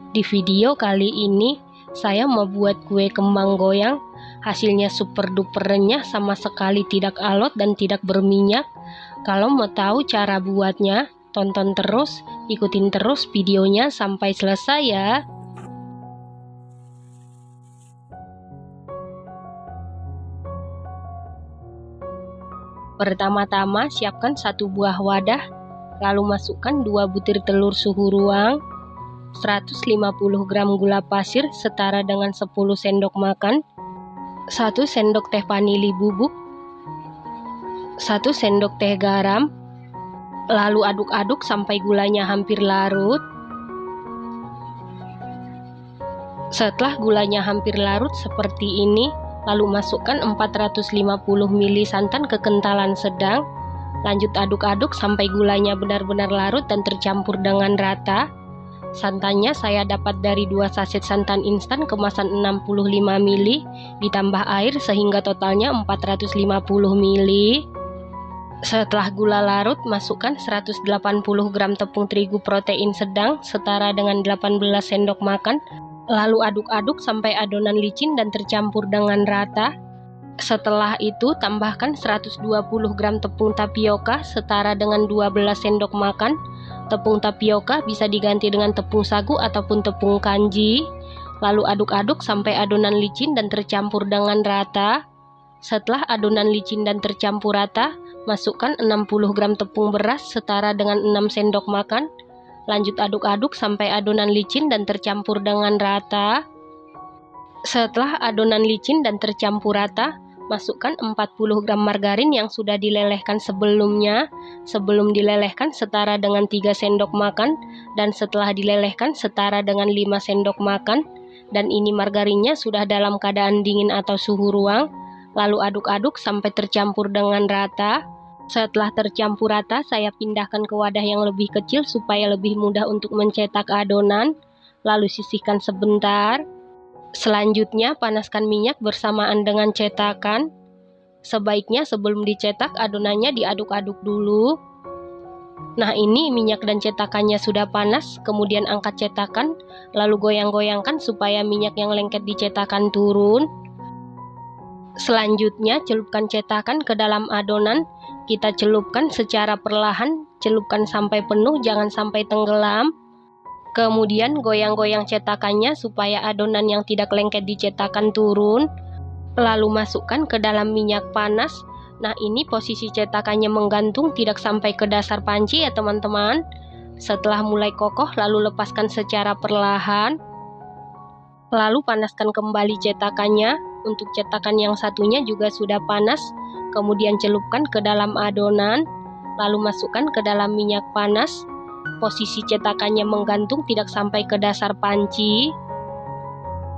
Di video kali ini saya mau buat kue kembang goyang. Hasilnya super duper renyah, sama sekali tidak alot dan tidak berminyak. Kalau mau tahu cara buatnya, tonton terus, ikutin terus videonya sampai selesai ya. Pertama-tama siapkan 1 buah wadah, lalu masukkan 2 butir telur suhu ruang, 150 gram gula pasir setara dengan 10 sendok makan, 1 sendok teh vanili bubuk, 1 sendok teh garam, lalu aduk-aduk sampai gulanya hampir larut. Setelah gulanya hampir larut seperti ini, lalu masukkan 450 ml santan kekentalan sedang. Lanjut aduk-aduk sampai gulanya benar-benar larut dan tercampur dengan rata. Santannya saya dapat dari 2 saset santan instan kemasan 65 ml, ditambah air sehingga totalnya 450 ml. Setelah gula larut, masukkan 180 gram tepung terigu protein sedang setara dengan 18 sendok makan. Lalu aduk-aduk sampai adonan licin dan tercampur dengan rata. Setelah itu tambahkan 120 gram tepung tapioka setara dengan 12 sendok makan. Tepung tapioka bisa diganti dengan tepung sagu ataupun tepung kanji. Lalu aduk-aduk sampai adonan licin dan tercampur dengan rata. Setelah adonan licin dan tercampur rata, masukkan 60 gram tepung beras setara dengan 6 sendok makan. Lanjut aduk-aduk sampai adonan licin dan tercampur dengan rata. Setelah adonan licin dan tercampur rata, masukkan 40 gram margarin yang sudah dilelehkan sebelumnya. Sebelum dilelehkan setara dengan 3 sendok makan, dan setelah dilelehkan setara dengan 5 sendok makan. Dan ini margarinnya sudah dalam keadaan dingin atau suhu ruang. Lalu aduk-aduk sampai tercampur dengan rata. Setelah tercampur rata, saya pindahkan ke wadah yang lebih kecil supaya lebih mudah untuk mencetak adonan. Lalu sisihkan sebentar. Selanjutnya panaskan minyak bersamaan dengan cetakan. Sebaiknya sebelum dicetak adonannya diaduk-aduk dulu. Nah, ini minyak dan cetakannya sudah panas. Kemudian angkat cetakan, lalu goyang-goyangkan supaya minyak yang lengket di cetakan turun. Selanjutnya celupkan cetakan ke dalam adonan. Kita celupkan secara perlahan, celupkan sampai penuh, jangan sampai tenggelam. Kemudian goyang-goyang cetakannya supaya adonan yang tidak lengket di cetakan turun. Lalu masukkan ke dalam minyak panas. Nah, ini posisi cetakannya menggantung, tidak sampai ke dasar panci ya teman-teman. Setelah mulai kokoh, lalu lepaskan secara perlahan. Lalu panaskan kembali cetakannya. Untuk cetakan yang satunya juga sudah panas. Kemudian celupkan ke dalam adonan. Lalu masukkan ke dalam minyak panas. Posisi cetakannya menggantung, tidak sampai ke dasar panci.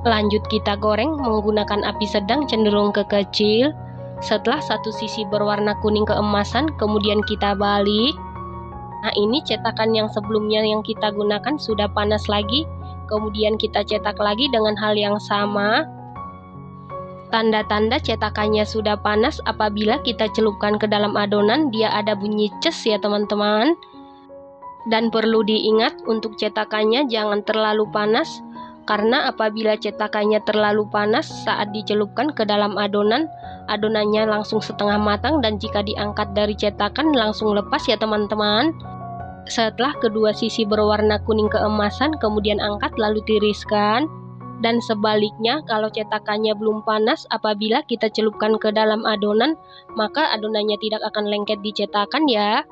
Lanjut kita goreng menggunakan api sedang cenderung ke kecil. Setelah satu sisi berwarna kuning keemasan, kemudian kita balik. Nah, ini cetakan yang sebelumnya yang kita gunakan sudah panas lagi. Kemudian kita cetak lagi dengan hal yang sama. Tanda-tanda cetakannya sudah panas apabila kita celupkan ke dalam adonan, dia ada bunyi ces ya teman-teman. Dan perlu diingat untuk cetakannya jangan terlalu panas, karena apabila cetakannya terlalu panas saat dicelupkan ke dalam adonan, adonannya langsung setengah matang dan jika diangkat dari cetakan langsung lepas ya teman-teman. Setelah kedua sisi berwarna kuning keemasan, kemudian angkat lalu tiriskan. Dan sebaliknya, kalau cetakannya belum panas, apabila kita celupkan ke dalam adonan, maka adonannya tidak akan lengket di cetakan ya.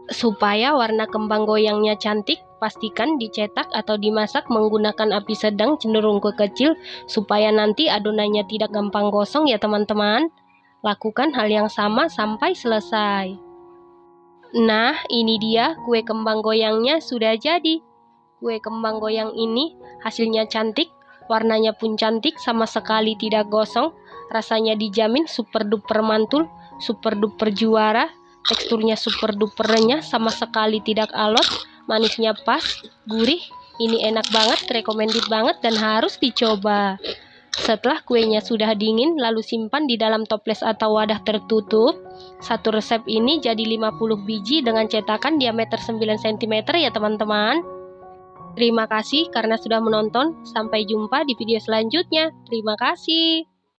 Supaya warna kembang goyangnya cantik, pastikan dicetak atau dimasak menggunakan api sedang cenderung ke kecil, supaya nanti adonannya tidak gampang gosong ya teman-teman. Lakukan hal yang sama sampai selesai. Nah, ini dia kue kembang goyangnya sudah jadi. Kue kembang goyang ini hasilnya cantik, warnanya pun cantik, sama sekali tidak gosong. Rasanya dijamin super duper mantul, super duper juara. Teksturnya super duper renyah, sama sekali tidak alot. Manisnya pas, gurih. Ini enak banget, recommended banget dan harus dicoba. Setelah kuenya sudah dingin, lalu simpan di dalam toples atau wadah tertutup. Satu resep ini jadi 50 biji dengan cetakan diameter 9 cm ya teman-teman. Terima kasih karena sudah menonton. Sampai jumpa di video selanjutnya. Terima kasih.